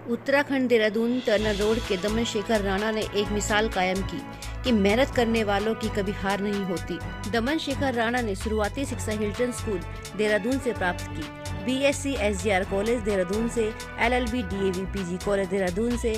Uttarakhand Dehradun Turner road के दमन शेखर राणा ने एक मिसाल कायम की कि मेहनत करने वालों की कभी हार नहीं होती। दमन शेखर राणा ने शुरुआती शिक्षा हिल्टन स्कूल देहरादून से प्राप्त की, BSc SGR कॉलेज देहरादून से, LLB DAV PG college Dehradun से,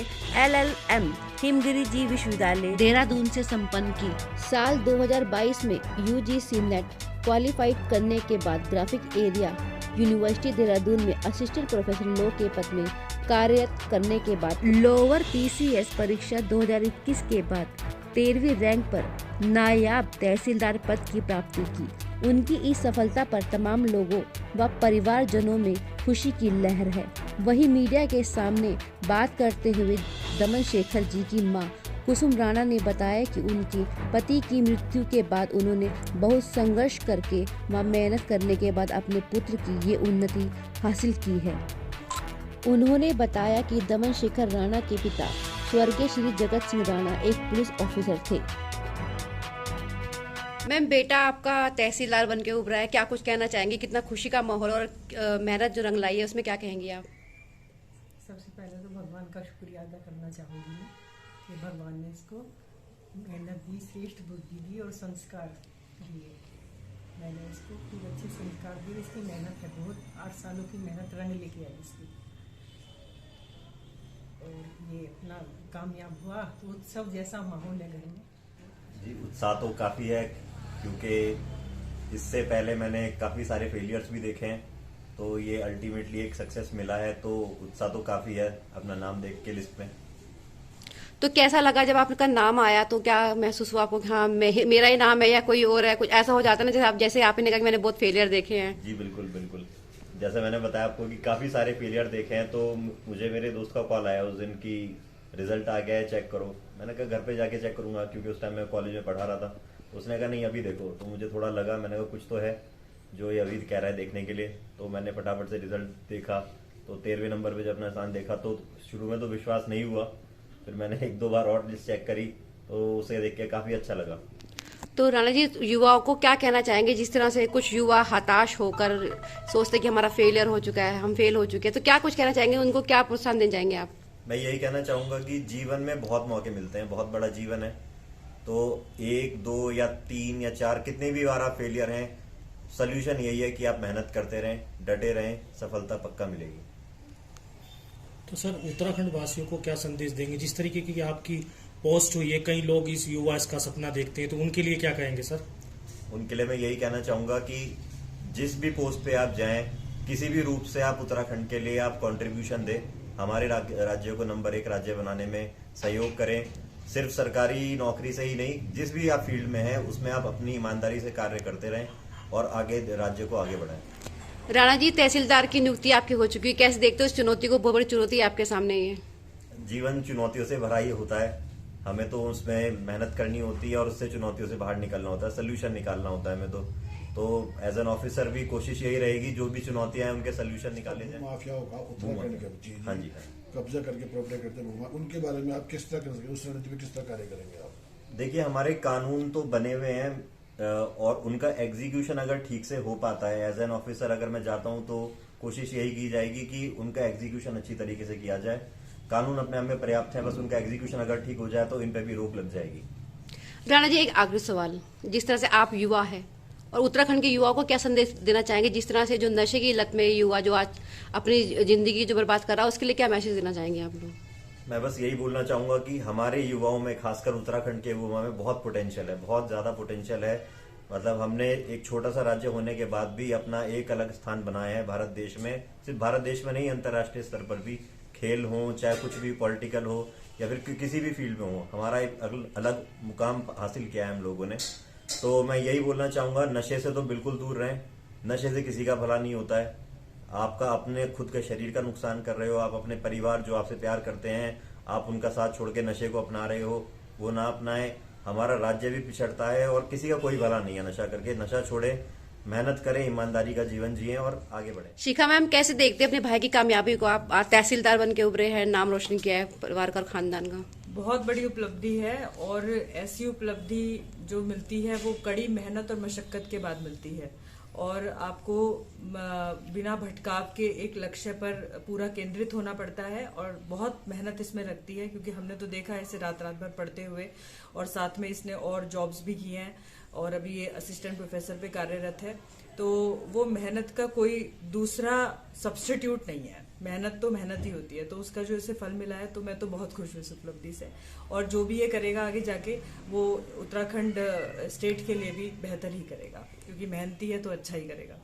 LLM हिमगिरी जी विश्वविद्यालय देहरादून से संपन्न की। साल 2022 में UGC नेट क्वालिफाइड करने के बाद ग्राफिक एरिया यूनिवर्सिटी देहरादून में असिस्टेंट प्रोफेसर लॉ के पद में कार्यरत करने के बाद लोअर PCS परीक्षा 2021 के बाद 13वीं रैंक पर नायाब तहसीलदार पद की प्राप्ति की। उनकी इस सफलता पर तमाम लोगों व परिवारजनों में खुशी की लहर है। वहीं मीडिया के सामने बात करते हुए दमन शेखर जी की मां कुसुम राणा ने बताया कि उनकी पति की मृत्यु के बाद उन्होंने बहुत संघर्ष करके व मेहनत करने के बाद अपने पुत्र की ये उन्नति हासिल की है। उन्होंने बताया कि दमन शेखर राणा के पिता स्वर्गीय श्री जगत सिंह राणा एक पुलिस ऑफिसर थे। मैम, बेटा आपका तहसीलदार बन के उभरा है, क्या कुछ कहना चाहेंगे? कितना खुशी का माहौल और मेहनत जो रंग लाई है उसमें क्या कहेंगी आप? सबसे पहले तो भगवान का शुक्रिया अदा करना चाहूँगी मैं कि भगवान ने इसको मेहनत दी, श्रेष्ठ बुद्धि दी और संस्कार दिए। मैंने इसको खूब अच्छे संस्कार दिए। इसकी मेहनत है, बहुत 8 सालों की मेहनत रंग लेके आई इसकी, और ये अपना कामयाब हुआ तो उत्सव जैसा माहौल है घर में। जी, उत्साह तो काफ़ी है क्योंकि इससे पहले मैंने काफ़ी सारे फेलियर्स भी देखे हैं, तो ये अल्टीमेटली एक सक्सेस मिला है, तो उत्साह तो काफ़ी है अपना नाम देख के लिस्ट में। तो कैसा लगा जब आपका नाम आया? तो क्या महसूस हुआ आपको कि हाँ मेरा ही नाम है या कोई और है? कुछ ऐसा हो जाता है ना, जैसे आपने कहा कि मैंने बहुत फेलियर देखे हैं। जी बिल्कुल बिल्कुल, जैसे मैंने बताया आपको कि काफ़ी सारे फेलियर देखे हैं, तो मुझे मेरे दोस्त का कॉल आया उस दिन की रिजल्ट आ गया है, चेक करो। मैंने कहा घर पे जाके चेक करूंगा, क्योंकि उस टाइम मैं कॉलेज में पढ़ा रहा था। उसने कहा नहीं अभी देखो, तो मुझे थोड़ा लगा, मैंने कहा कुछ तो है जो ये अभी कह रहा है देखने के लिए। तो मैंने फटाफट से रिजल्ट देखा, तो 13वें नंबर पे जब अपना स्थान देखा तो शुरू में तो विश्वास नहीं हुआ, फिर मैंने 1-2 बार और लिस्ट चेक करी, तो उसे देख के काफ़ी अच्छा लगा। तो राणा जी, युवाओं को क्या कहना चाहेंगे? जिस तरह से कुछ युवा हताश होकर सोचते कि हमारा फेलियर हो चुका है, हम फेल हो चुके हैं, तो क्या कुछ कहना चाहेंगे? उनको क्या प्रोत्साहन देना चाहेंगे आप? मैं यही कहना चाहूँगा कि जीवन में बहुत मौके मिलते हैं, बहुत बड़ा जीवन है, तो 1, 2 या 3 या 4 कितने भी बार आप फेलियर हैं, सोल्यूशन यही है कि आप मेहनत करते रहें, डटे रहें, सफलता पक्का मिलेगी। तो सर, उत्तराखंड वासियों को क्या संदेश देंगे? जिस तरीके की आपकी पोस्ट हुई है, कई लोग इस युवा इसका सपना देखते हैं, तो उनके लिए क्या कहेंगे सर? उनके लिए मैं यही कहना चाहूँगा कि जिस भी पोस्ट पे आप जाएं, किसी भी रूप से आप उत्तराखंड के लिए आप कंट्रीब्यूशन दें, हमारे राज्य को नंबर 1 राज्य बनाने में सहयोग करें। सिर्फ सरकारी नौकरी से ही नहीं, जिस भी आप फील्ड में हैं उसमें आप अपनी ईमानदारी से कार्य करते रहें और आगे राज्य को आगे बढ़ाएं। राणा जी, तहसीलदार की नियुक्ति आपकी हो चुकी है, कैसे देखते हो उस चुनौती को? बहुत बड़ी चुनौती आपके सामने ही है। जीवन चुनौतियों से भरा ही होता है, हमें तो उसमें मेहनत करनी होती है और उससे चुनौतियों से बाहर निकलना होता है, सोल्यूशन निकालना होता है हमें तो एज एन ऑफिसर भी कोशिश यही रहेगी जो भी चुनौतियां हैं उनके सोल्यूशन निकाले जाए। माफियाओं का उत्तराखंड के हाँ जी, कब्जा करके प्रॉपर्टी करते हैं, उनके बारे में आप किस तरह करेंगे, उस रणनीति में किस तरह कार्य करेंगे आप? देखिए, हमारे कानून तो बने हुए हैं और उनका एग्जीक्यूशन अगर ठीक से हो पाता है, एज एन ऑफिसर अगर मैं जाता हूं तो कोशिश यही की जाएगी कि उनका एग्जीक्यूशन अच्छी तरीके से किया जाए। कानून अपने आप में पर्याप्त है, बस उनका एग्जीक्यूशन अगर ठीक हो जाए तो इन पे भी रोक लग जाएगी। राणा जी, एक आखिरी सवाल, जिस तरह से आप युवा है और उत्तराखंड के युवाओं को क्या संदेश देना चाहेंगे? जिस तरह से जो नशे की लत में युवा जो आज अपनी जिंदगी जो बर्बाद कर रहा है, उसके लिए क्या मैसेज देना चाहेंगे आप लोग? मैं बस यही बोलना चाहूंगा कि हमारे युवाओं में, खासकर उत्तराखंड के युवाओं में बहुत पोटेंशियल है, बहुत ज्यादा पोटेंशियल है। मतलब हमने एक छोटा सा राज्य होने के बाद भी अपना एक अलग स्थान बनाया है भारत देश में। सिर्फ भारत देश में नहीं, अंतर्राष्ट्रीय स्तर पर भी, खेल हो चाहे कुछ भी पॉलिटिकल हो या फिर किसी भी फील्ड में हो, हमारा एक अलग मुकाम हासिल किया है हम लोगों ने। तो मैं यही बोलना चाहूंगा, नशे से तो बिल्कुल दूर रहें, नशे से किसी का भला नहीं होता है। आपका अपने खुद के शरीर का नुकसान कर रहे हो, आप अपने परिवार जो आपसे प्यार करते हैं, आप उनका साथ छोड़ के नशे को अपना रहे हो, वो ना अपनाएं। हमारा राज्य भी पिछड़ता है और किसी का कोई भला नहीं है नशा करके। नशा छोड़े, मेहनत करें, ईमानदारी का जीवन जिएं और आगे बढ़ें। शिखा मैम, कैसे देखते हैं अपने भाई की कामयाबी को? आप तहसीलदार बन के उभरे हैं, नाम रोशन किया है परिवार का और खानदान का। बहुत बड़ी उपलब्धि है, और ऐसी उपलब्धि जो मिलती है वो कड़ी मेहनत और मशक्कत के बाद मिलती है। और आपको बिना भटकाव के एक लक्ष्य पर पूरा केंद्रित होना पड़ता है और बहुत मेहनत इसमें लगती है, क्योंकि हमने तो देखा है इसे रात रात भर पढ़ते हुए, और साथ में इसने और जॉब्स भी की हैं और अभी ये असिस्टेंट प्रोफेसर पे कार्यरत है। तो वो मेहनत का कोई दूसरा सब्स्टिट्यूट नहीं है, मेहनत तो मेहनत ही होती है। तो उसका जो इसे फल मिला है तो मैं तो बहुत खुश हूँ इस उपलब्धि से, और जो भी ये करेगा आगे जाके वो उत्तराखंड स्टेट के लिए भी बेहतर ही करेगा, क्योंकि मेहनती है तो अच्छा ही करेगा।